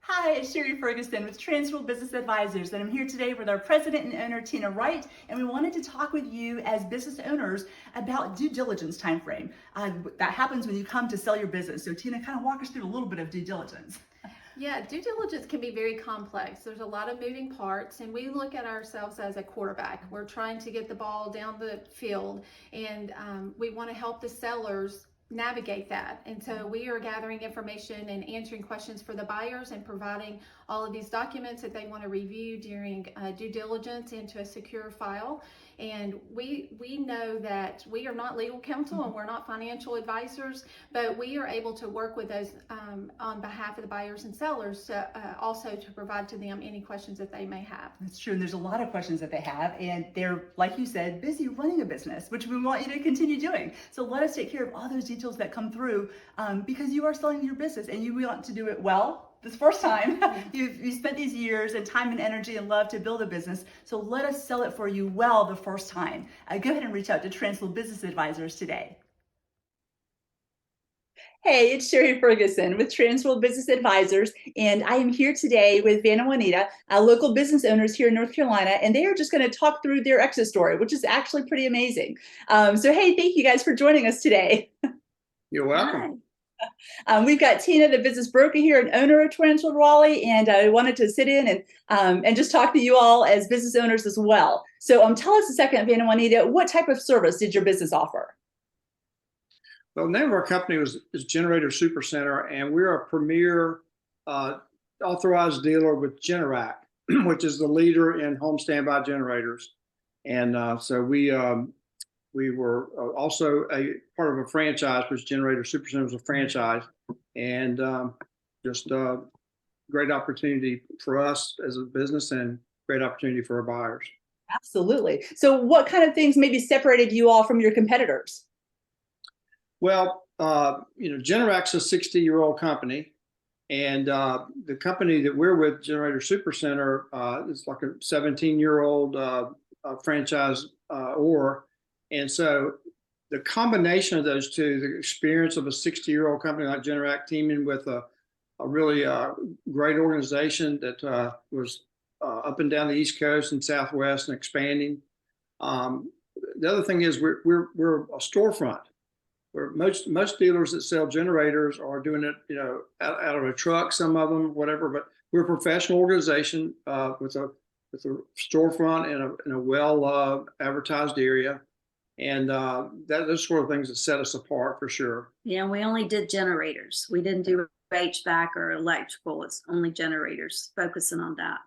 Hi, it's Sherri Ferguson with Transworld Business Advisors, and I'm here today with our president and owner, Tina Wright, and we wanted to talk with you as business owners about due diligence timeframe. That happens when you come to sell your business. So Tina, kind of walk us through a little bit of due diligence. Yeah, due diligence can be very complex. There's a lot of moving parts, and we look at ourselves as a quarterback. We're trying to get the ball down the field, and we want to help the sellers navigate that. And so we are gathering information and answering questions for the buyers and providing all of these documents that they want to review during due diligence into a secure file. And we know that we are not legal counsel and we're not financial advisors, but we are able to work with those on behalf of the buyers and sellers to also to provide to them any questions that they may have. That's true, and there's a lot of questions that they have, and they're, like you said, busy running a business, which we want you to continue doing. So let us take care of all those details that come through because you are selling your business and you want to do it well. This first time, you spent these years and time and energy and love to build a business. So let us sell it for you well the first time. Go ahead and reach out to Transworld Business Advisors today. Hey, it's Sherri Ferguson with Transworld Business Advisors, and I am here today with Van and Juanita, local business owners here in North Carolina, and they are just going to talk through their exit story, which is actually pretty amazing. So, hey, thank you guys for joining us today. You're welcome. We've got Tina, the business broker here and owner of Transworld Raleigh, and I wanted to sit in and just talk to you all as business owners as well. So tell us a second, Van and Juanita, what type of service did your business offer? Well, the name of our company is Generator Supercenter, and we're a premier authorized dealer with Generac, which is the leader in home standby generators. And so we were also a part of a franchise, which Generator Supercenter was a franchise, and just a great opportunity for us as a business and great opportunity for our buyers. Absolutely. So what kind of things maybe separated you all from your competitors? Well, Generac's a 60-year-old company, and the company that we're with, Generator Supercenter, is like a 17-year-old franchise and so the combination of those two, the experience of a 60-year-old company like Generac teaming with a really great organization that was up and down the East Coast and Southwest and expanding. The other thing is we're a storefront. Where most dealers that sell generators are doing it, out of a truck, some of them, whatever. But we're a professional organization with a storefront in a well advertised area, and those sort of things that set us apart for sure. Yeah, we only did generators. We didn't do HVAC or electrical. It's only generators, focusing on that.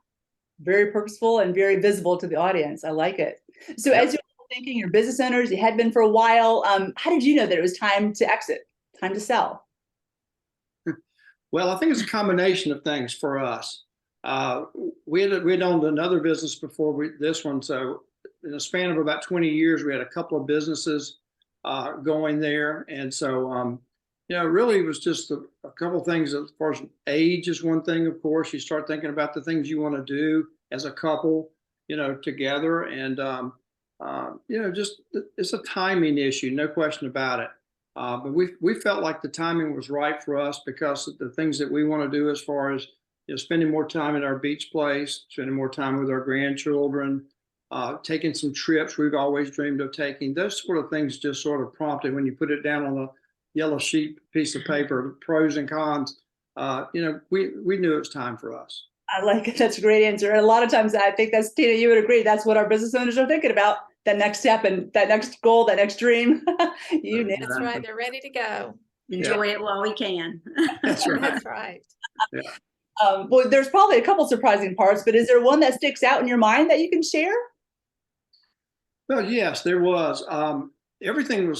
Very purposeful and very visible to the audience. I like it. So as you're thinking, you're business owners, you had been for a while. How did you know that it was time to exit, time to sell? Well, I think it's a combination of things for us. We had owned another business before this one. So in a span of about 20 years, we had a couple of businesses going there. And so, really it was just a couple of things. As far as age is one thing, of course, you start thinking about the things you want to do as a couple, together. And, just it's a timing issue, no question about it. But we felt like the timing was right for us because of the things that we want to do as far as spending more time at our beach place, spending more time with our grandchildren, taking some trips we've always dreamed of taking. Those sort of things just sort of prompted when you put it down on a yellow sheet piece of paper, pros and cons. We knew it was time for us. I like it. That's a great answer. And a lot of times I think that's, Tina, you would agree, that's what our business owners are thinking about, that next step and that next goal, that next dream. That's right. They're ready to go. Enjoy it while we can. That's right. That's right. Yeah. Well, there's probably a couple surprising parts, but is there one that sticks out in your mind that you can share? Well, yes, there was. Everything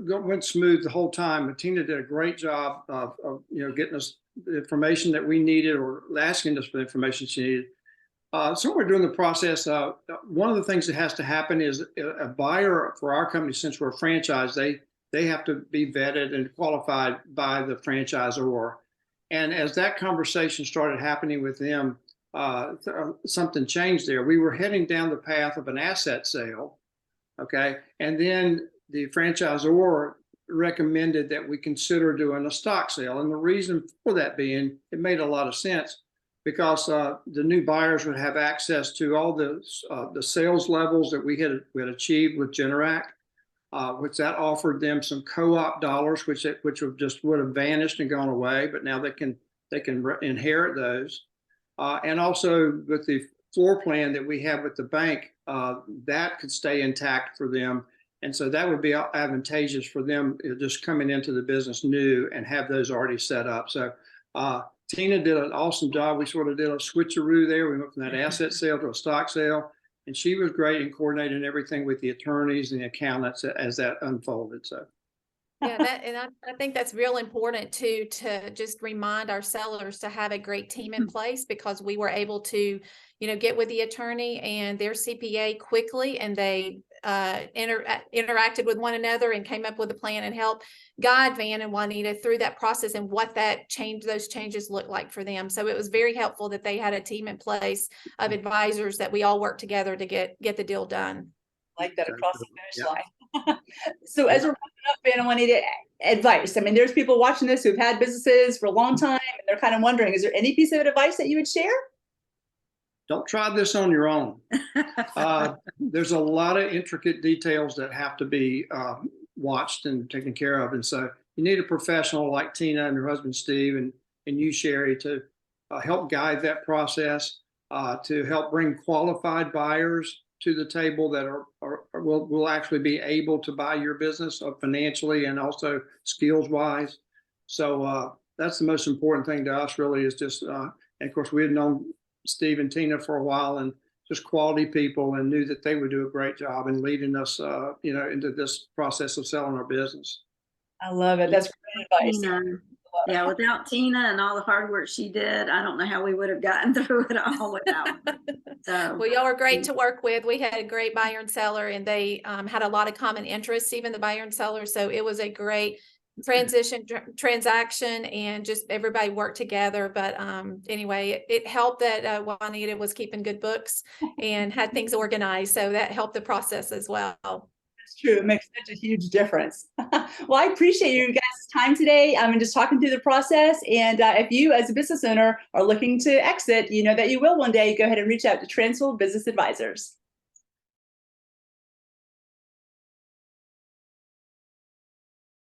went smooth the whole time. But Tina did a great job of getting us the information that we needed, or asking us for the information she needed. Somewhere during the process, one of the things that has to happen is a buyer for our company, since we're a franchise, they have to be vetted and qualified by the franchisor. And as that conversation started happening with them, something changed there. We were heading down the path of an asset sale, okay? And then the franchisor recommended that we consider doing a stock sale. And the reason for that being, it made a lot of sense because the new buyers would have access to all the sales levels that we had achieved with Generac, which that offered them some co-op dollars, which would have vanished and gone away, but now they can inherit those. And also with the floor plan that we have with the bank, that could stay intact for them. And so that would be advantageous for them just coming into the business new and have those already set up. So Tina did an awesome job. We sort of did a switcheroo there. We went from that asset sale to a stock sale. And she was great in coordinating everything with the attorneys and the accountants as that unfolded. So. Yeah, I think that's real important too, to just remind our sellers to have a great team in place, because we were able to, get with the attorney and their CPA quickly, and they interacted with one another and came up with a plan and helped guide Van and Juanita through that process and what those changes look like for them. So it was very helpful that they had a team in place of advisors that we all worked together to get the deal done. Like that across the finish line. So as we're wrapping up, Van, I wanted advice. I mean, there's people watching this who've had businesses for a long time, and they're kind of wondering, is there any piece of advice that you would share? Don't try this on your own. There's a lot of intricate details that have to be watched and taken care of. And so you need a professional like Tina and her husband, Steve, and you, Sherri, to help guide that process, to help bring qualified buyers to the table that will actually be able to buy your business financially and also skills wise. So that's the most important thing to us, really, is just, and of course, we had known Steve and Tina for a while, and just quality people, and knew that they would do a great job in leading us, into this process of selling our business. I love it. That's great advice. Tina. Yeah, without Tina and all the hard work she did, I don't know how we would have gotten through it all without her. So, well, y'all were great to work with. We had a great buyer and seller, and they had a lot of common interests, even the buyer and seller. So it was a great transaction, and just everybody worked together. But anyway, it helped that Juanita was keeping good books and had things organized. So that helped the process as well. It's true. It makes such a huge difference. Well, I appreciate you guys' time today. I'm just talking through the process. And if you, as a business owner, are looking to exit, that you will one day, go ahead and reach out to Transworld Business Advisors.